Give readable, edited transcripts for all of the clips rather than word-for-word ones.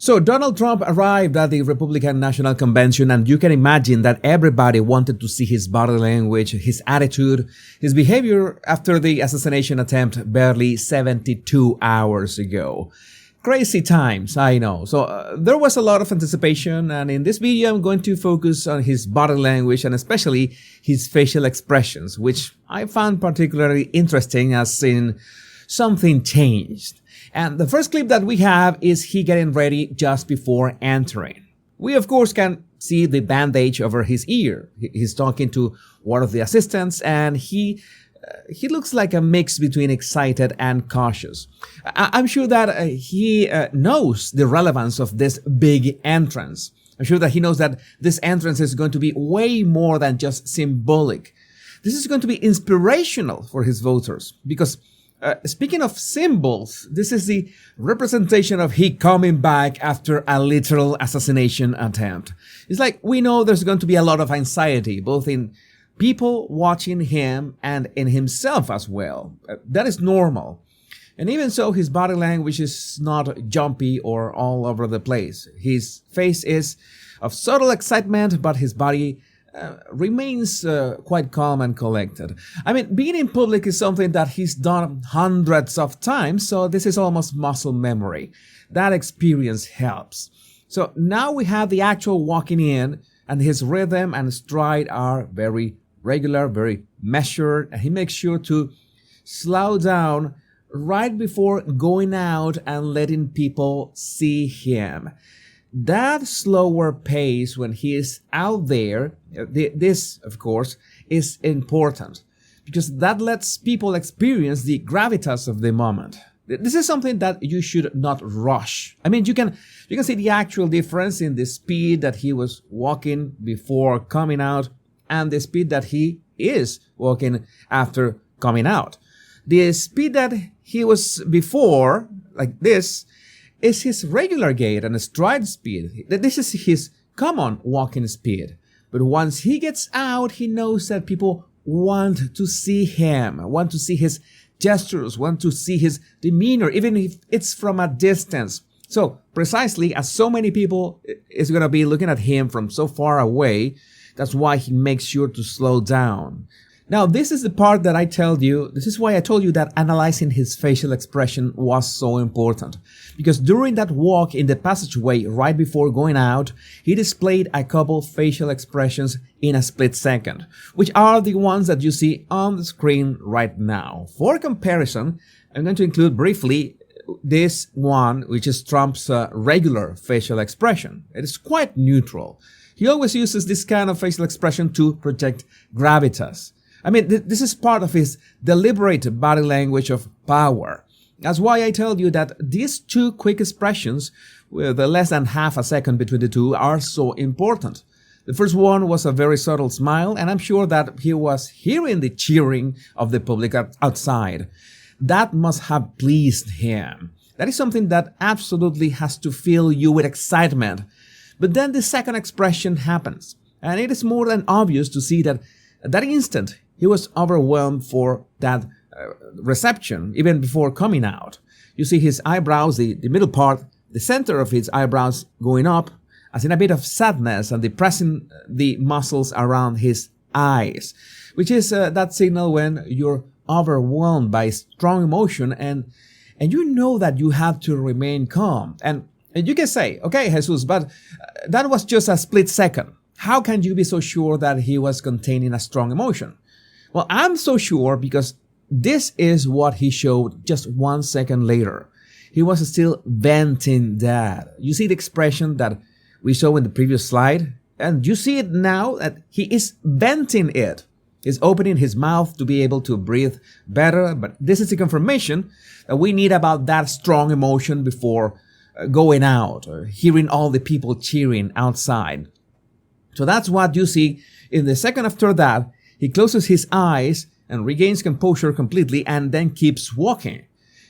So Donald Trump arrived at the Republican National Convention, and you can imagine that everybody wanted to see his body language, his attitude, his behavior after the assassination attempt barely 72 hours ago. Crazy times, I know. So there was a lot of anticipation, and in this video I'm going to focus on his body language and especially his facial expressions, which I found particularly interesting as in something changed. And the first clip that we have is he getting ready just before entering. We of course can see the bandage over his ear. He's talking to one of the assistants, and he looks like a mix between excited and cautious. I'm sure that he knows the relevance of this big entrance. I'm sure that he knows that this entrance is going to be way more than just symbolic. This is going to be inspirational for his voters because speaking of symbols, this is the representation of he coming back after a literal assassination attempt. It's like we know there's going to be a lot of anxiety, both in people watching him and in himself as well. That is normal. And even so, his body language is not jumpy or all over the place. His face is of subtle excitement, but his body remains quite calm and collected. I mean, being in public is something that he's done hundreds of times, so this is almost muscle memory. That experience helps. So now we have the actual walking in, and his rhythm and stride are very regular, very measured, and he makes sure to slow down right before going out and letting people see him. That slower pace when he is out there, this, of course, is important because that lets people experience the gravitas of the moment. This is something that you should not rush. I mean, you can see the actual difference in the speed that he was walking before coming out and the speed that he is walking after coming out. The speed that he was before, like this, is his regular gait and stride speed. This is his common walking speed. But once he gets out, he knows that people want to see him, want to see his gestures, want to see his demeanor, even if it's from a distance. So precisely as so many people is going to be looking at him from so far away, that's why he makes sure to slow down. Now, this is the part that this is why I told you that analyzing his facial expression was so important. Because during that walk in the passageway right before going out, he displayed a couple facial expressions in a split second, which are the ones that you see on the screen right now. For comparison, I'm going to include briefly this one, which is Trump's regular facial expression. It is quite neutral. He always uses this kind of facial expression to project gravitas. I mean, this is part of his deliberate body language of power. That's why I tell you that these two quick expressions, with less than half a second between the two, are so important. The first one was a very subtle smile, and I'm sure that he was hearing the cheering of the public outside. That must have pleased him. That is something that absolutely has to fill you with excitement. But then the second expression happens, and it is more than obvious to see that at that instant, he was overwhelmed for that reception, even before coming out. You see his eyebrows, the middle part, the center of his eyebrows going up, as in a bit of sadness and depressing the muscles around his eyes, which is that signal when you're overwhelmed by strong emotion and you know that you have to remain calm. And you can say, okay, Jesus, but that was just a split second. How can you be so sure that he was containing a strong emotion? Well, I'm so sure because this is what he showed just 1 second later. He was still venting that. You see the expression that we saw in the previous slide? And you see it now that he is venting it. He's opening his mouth to be able to breathe better. But this is the confirmation that we need about that strong emotion before going out, or hearing all the people cheering outside. So that's what you see in the second after that. He closes his eyes and regains composure completely and then keeps walking.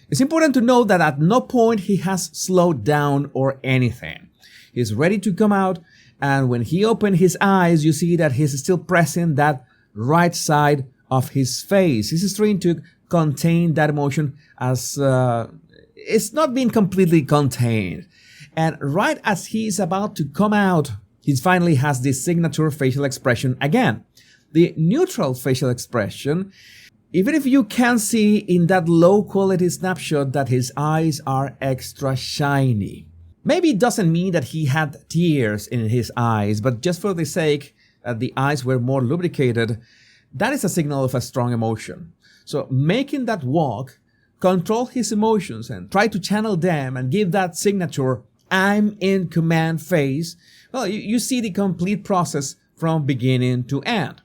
It's important to note that at no point he has slowed down or anything. He's ready to come out, and when he opened his eyes, you see that he's still pressing that right side of his face. He's trying to contain that emotion as it's not being completely contained. And right as he's about to come out, he finally has this signature facial expression again. The neutral facial expression, even if you can see in that low quality snapshot that his eyes are extra shiny. Maybe it doesn't mean that he had tears in his eyes, but just for the sake that the eyes were more lubricated, that is a signal of a strong emotion. So making that walk, control his emotions and try to channel them and give that signature "I'm in command" face, well, you see the complete process from beginning to end.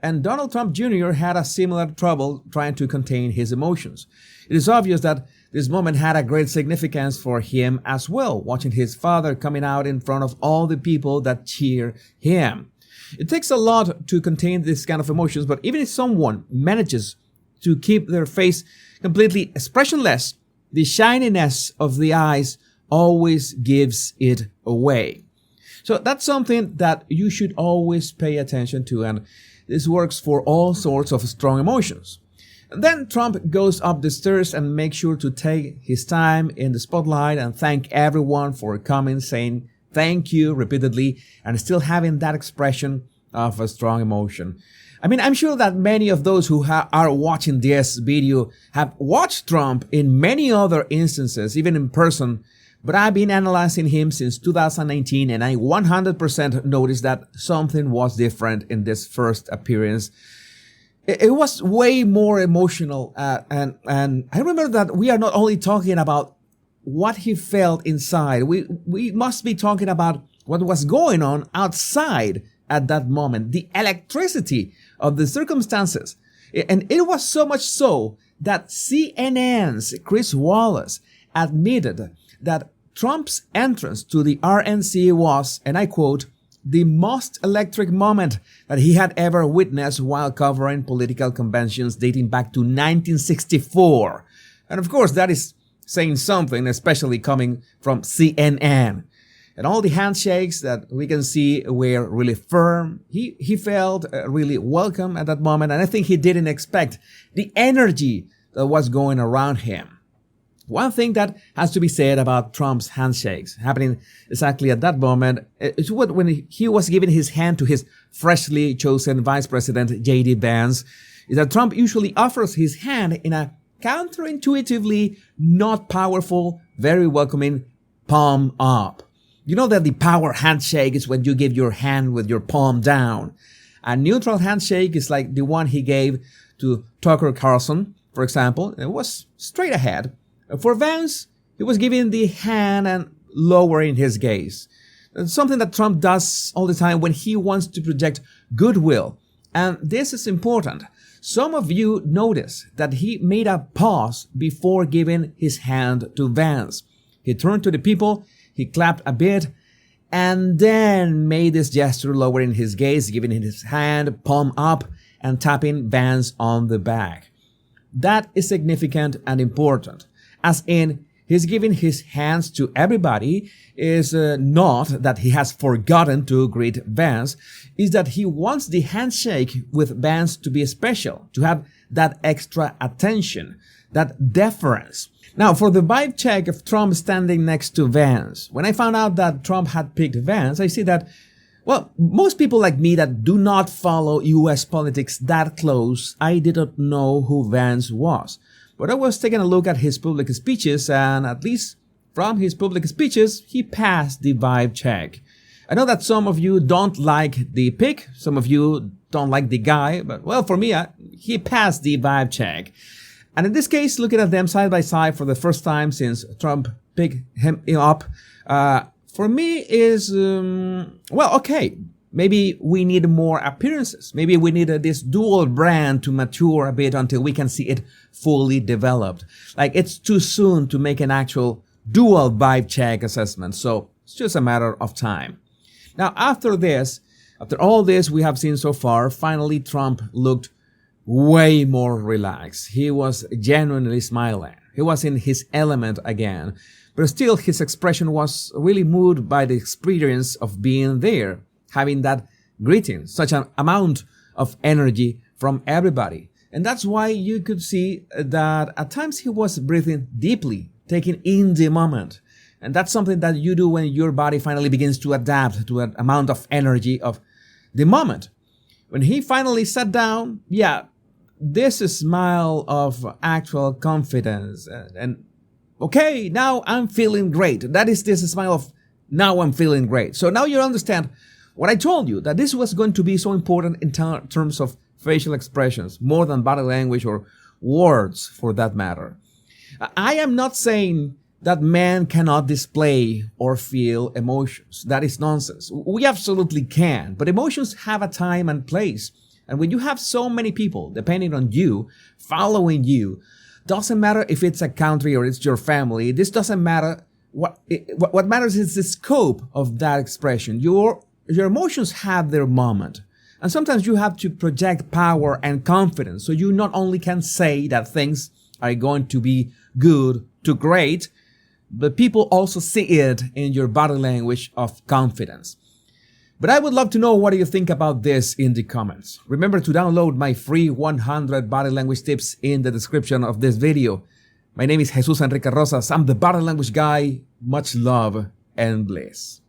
And Donald Trump Jr. had a similar trouble trying to contain his emotions. It is obvious that this moment had a great significance for him as well, watching his father coming out in front of all the people that cheer him. It takes a lot to contain this kind of emotions, but even if someone manages to keep their face completely expressionless, the shininess of the eyes always gives it away. So that's something that you should always pay attention to, and this works for all sorts of strong emotions. And then Trump goes up the stairs and makes sure to take his time in the spotlight and thank everyone for coming, saying thank you repeatedly, and still having that expression of a strong emotion. I mean, I'm sure that many of those who are watching this video have watched Trump in many other instances, even in person, but I've been analyzing him since 2019, and I 100% noticed that something was different in this first appearance. It was way more emotional, and I remember that we are not only talking about what he felt inside, we must be talking about what was going on outside at that moment, the electricity of the circumstances. And it was so much so that CNN's Chris Wallace admitted that Trump's entrance to the RNC was, and I quote, the most electric moment that he had ever witnessed while covering political conventions dating back to 1964. And of course, that is saying something, especially coming from CNN. And all the handshakes that we can see were really firm. He felt really welcome at that moment, and I think he didn't expect the energy that was going around him. One thing that has to be said about Trump's handshakes happening exactly at that moment is when he was giving his hand to his freshly chosen Vice President J.D. Vance, is that Trump usually offers his hand in a counterintuitively not powerful, very welcoming palm up. You know that the power handshake is when you give your hand with your palm down. A neutral handshake is like the one he gave to Tucker Carlson, for example. It was straight ahead. For Vance, he was giving the hand and lowering his gaze. It's something that Trump does all the time when he wants to project goodwill. And this is important. Some of you notice that he made a pause before giving his hand to Vance. He turned to the people, he clapped a bit, and then made this gesture lowering his gaze, giving his hand palm up and tapping Vance on the back. That is significant and important. As in, he's giving his hands to everybody is not that he has forgotten to greet Vance, is that he wants the handshake with Vance to be special, to have that extra attention, that deference. Now, for the vibe check of Trump standing next to Vance, when I found out that Trump had picked Vance, I see that, well, most people like me that do not follow US politics that close, I did not know who Vance was. But I was taking a look at his public speeches, and at least from his public speeches, he passed the vibe check. I know that some of you don't like the pick, some of you don't like the guy, but well, for me, he passed the vibe check. And in this case, looking at them side by side for the first time since Trump picked him up, for me is, well, okay. Maybe we need more appearances. Maybe we need this dual brand to mature a bit until we can see it fully developed. Like, it's too soon to make an actual dual vibe check assessment. So it's just a matter of time. Now, after all this we have seen so far, finally Trump looked way more relaxed. He was genuinely smiling. He was in his element again. But still, his expression was really moved by the experience of being there, having that greeting, such an amount of energy from everybody. And that's why you could see that at times he was breathing deeply, taking in the moment. And that's something that you do when your body finally begins to adapt to an amount of energy of the moment. When he finally sat down, yeah, this smile of actual confidence. And okay, now I'm feeling great. That is this smile of now I'm feeling great. So now you understand what I told you, that this was going to be so important in terms of facial expressions, more than body language or words for that matter. I am not saying that man cannot display or feel emotions. That is nonsense. We absolutely can, but emotions have a time and place. And when you have so many people depending on you, following you, doesn't matter if it's a country or it's your family, this doesn't matter. What matters is the scope of that expression. Your emotions have their moment. And sometimes you have to project power and confidence. So you not only can say that things are going to be good to great, but people also see it in your body language of confidence. But I would love to know what do you think about this in the comments. Remember to download my free 100 body language tips in the description of this video. My name is Jesus Enrique Rosas. I'm the body language guy. Much love and bliss.